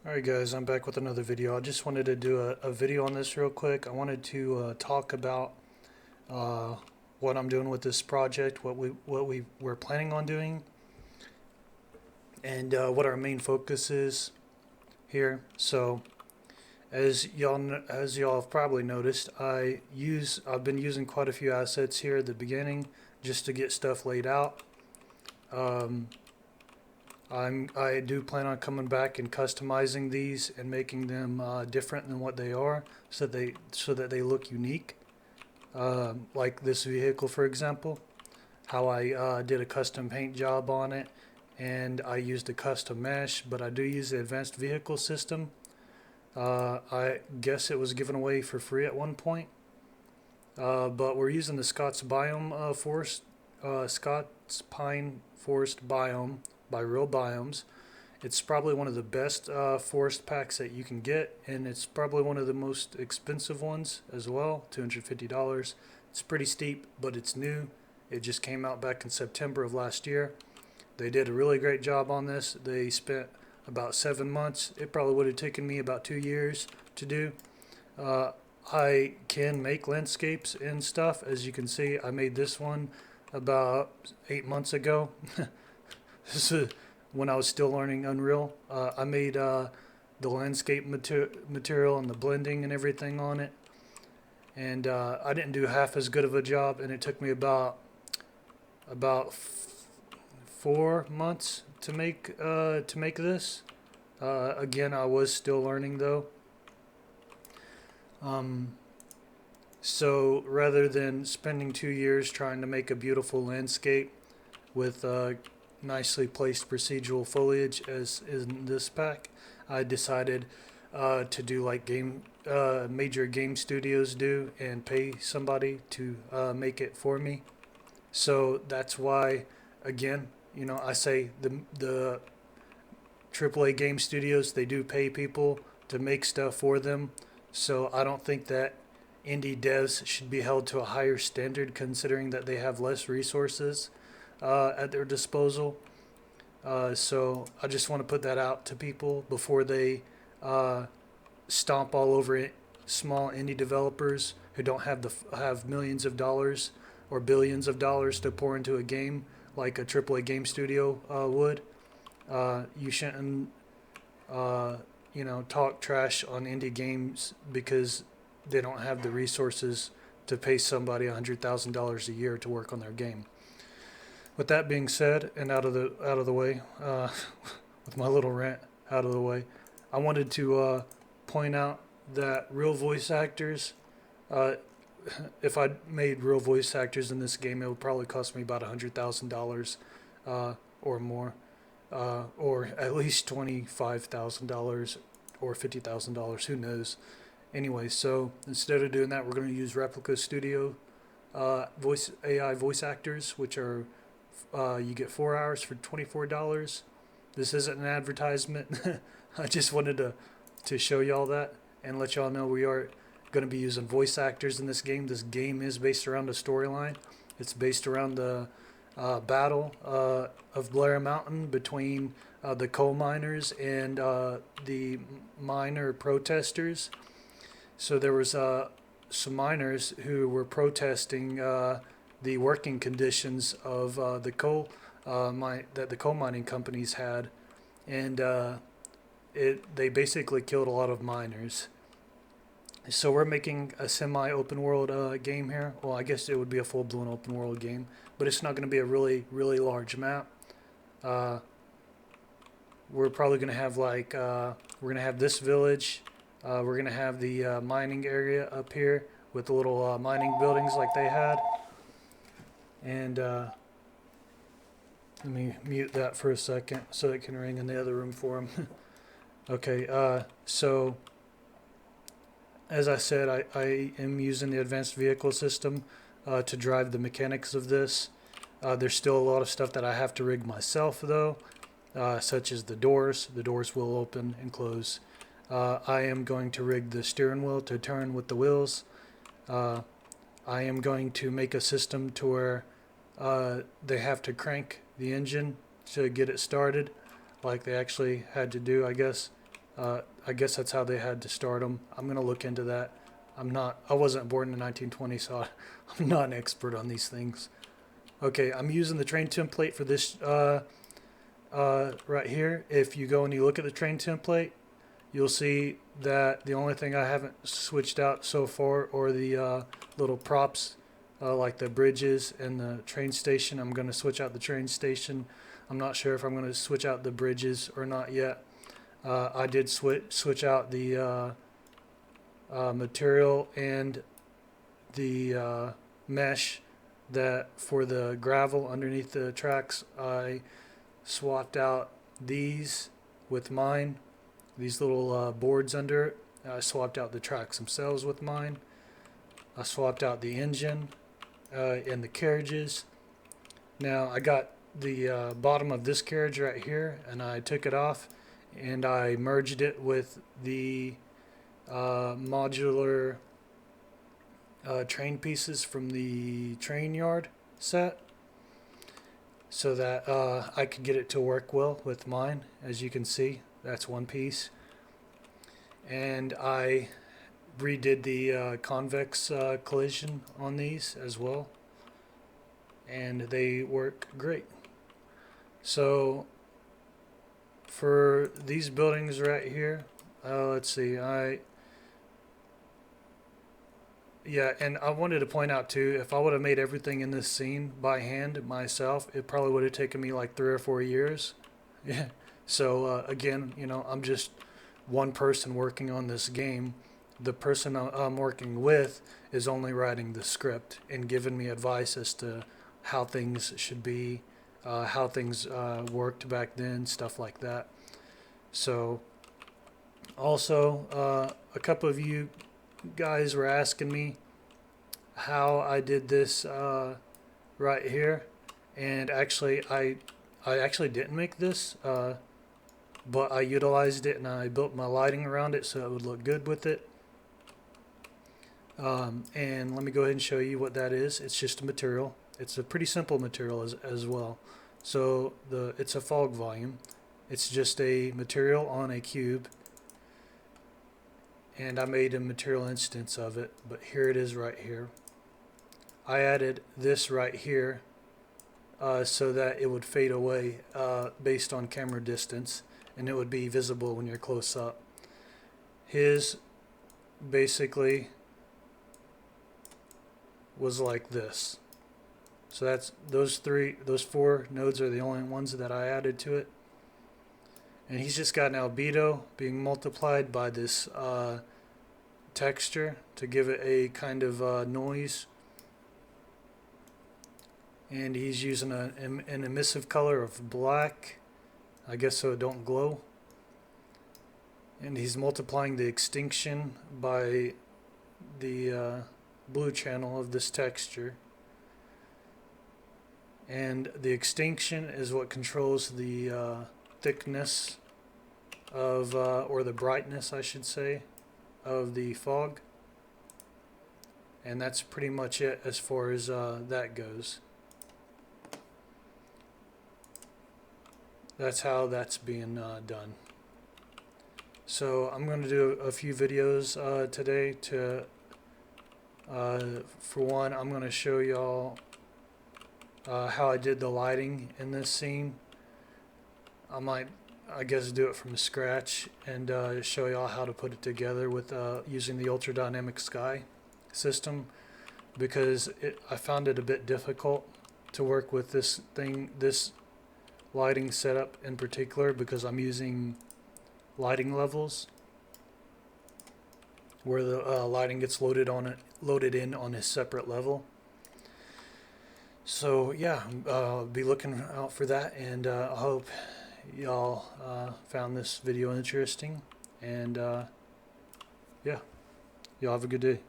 Alright guys, I'm back with another video. I just wanted to do a video on this real quick. I wanted to talk about uh, what I'm doing with this project, what we were planning on doing, and what our main focus is here. So, as y'all have probably noticed, I've been using quite a few assets here at the beginning just to get stuff laid out. Um, I do plan on coming back and customizing these and making them different than what they are, so that they look unique. Like this vehicle, for example, how I did a custom paint job on it, and I used a custom mesh, but I do use the advanced vehicle system. I guess it was given away for free at one point, but we're using the Scots Pine Forest biome by Real Biomes. It's probably one of the best forest packs that you can get, and it's probably one of the most expensive ones as well, $250. It's pretty steep, but it's new. It just came out back in September of last year. They did a really great job on this. They spent about 7 months. It probably would have taken me about 2 years to do. Uh, I can make landscapes and stuff. As you can see, I made this one about 8 months ago. This is when I was still learning Unreal. I made the landscape material and the blending and everything on it, and I didn't do half as good of a job. And it took me about 4 months to make this. Again, I was still learning though. Um, so rather than spending 2 years trying to make a beautiful landscape with nicely placed procedural foliage as in this pack, I decided to do like major game studios do and pay somebody to make it for me. So that's why, again, I say the AAA game studios, they do pay people to make stuff for them. So I don't think that indie devs should be held to a higher standard considering that they have less resources at their disposal. So I just want to put that out to people before they uh, stomp all over it, small indie developers who don't have millions of dollars or billions of dollars to pour into a game like a AAA game studio would. You shouldn't, uh, talk trash on indie games because they don't have the resources to pay somebody $100,000 a year to work on their game. With that being said, and out of the way, with my little rant out of the way, I wanted to point out that real voice actors. Uh, if I made real voice actors in this game, it would probably cost me about $100,000 or more, or at least $25,000 or $50,000. Who knows? Anyway, so instead of doing that, we're going to use Replica Studio voice AI voice actors, which are you get 4 hours for $24. This isn't an advertisement. I just wanted to show y'all that and let y'all know we are going to be using voice actors in this game. This game is based around a storyline. It's based around the battle of Blair Mountain between the coal miners and the miner protesters. So there was some miners who were protesting the working conditions of that the coal mining companies had, and they basically killed a lot of miners. So we're making a semi-open world game here. Well, I guess it would be a full-blown open world game, but it's not going to be a really really large map. Uh, we're probably going to have we're going to have this village. We're going to have the mining area up here with the little mining buildings like they had. And let me mute that for a second so it can ring in the other room for him. Okay, so as I said, I am using the advanced vehicle system to drive the mechanics of this. There's still a lot of stuff that I have to rig myself though, such as the doors. The doors will open and close. I am going to rig the steering wheel to turn with the wheels. Uh, I am going to make a system to where they have to crank the engine to get it started, like they actually had to do, I guess, I guess that's how they had to start them. I'm gonna look into that. I wasn't born in 1920, so I'm not an expert on these things. Okay, I'm using the train template for this right here. If you go and you look at the train template, you'll see that the only thing I haven't switched out so far are the little props, like the bridges and the train station. I'm going to switch out the train station. I'm not sure if I'm going to switch out the bridges or not yet. I did switch out the material and the mesh that for the gravel underneath the tracks. I swapped out these with mine, these little boards under it. I swapped out the tracks themselves with mine. I swapped out the engine and the carriages. Now I got the bottom of this carriage right here, and I took it off and I merged it with the modular train pieces from the train yard set, so that I could get it to work well with mine. As you can see, that's one piece. And I redid the convex collision on these as well, and they work great. So for these buildings right here, let's see, yeah, and I wanted to point out too, if I would have made everything in this scene by hand myself, it probably would have taken me like 3 or 4 years. Yeah. So again, I'm just one person working on this game. The person I'm working with is only writing the script and giving me advice as to how things should be, how things worked back then, stuff like that. So also, a couple of you guys were asking me how I did this right here, and actually I actually didn't make this, but I utilized it and I built my lighting around it so it would look good with it. And let me go ahead and show you what that is. It's just a material. It's a pretty simple material as well. So it's a fog volume. It's just a material on a cube, and I made a material instance of it, but here it is right here. I added this right here so that it would fade away based on camera distance, and it would be visible when you're close up. His basically was like this. So that's those 4 nodes are the only ones that I added to it. And he's just got an albedo being multiplied by this texture to give it a kind of noise. And he's using an emissive color of black, I guess, so it don't glow. And he's multiplying the extinction by the blue channel of this texture. And the extinction is what controls the thickness of, or the brightness, I should say, of the fog. And that's pretty much it as far as that goes. That's how that's being done. So I'm going to do a few videos today to, for one, I'm going to show y'all how I did the lighting in this scene. I might, I guess, do it from scratch and show y'all how to put it together with using the ultra dynamic sky system, because I found it a bit difficult to work with this lighting setup in particular, because I'm using lighting levels where the lighting gets loaded in on a separate level. So yeah, be looking out for that, and I hope y'all found this video interesting, and yeah, y'all have a good day.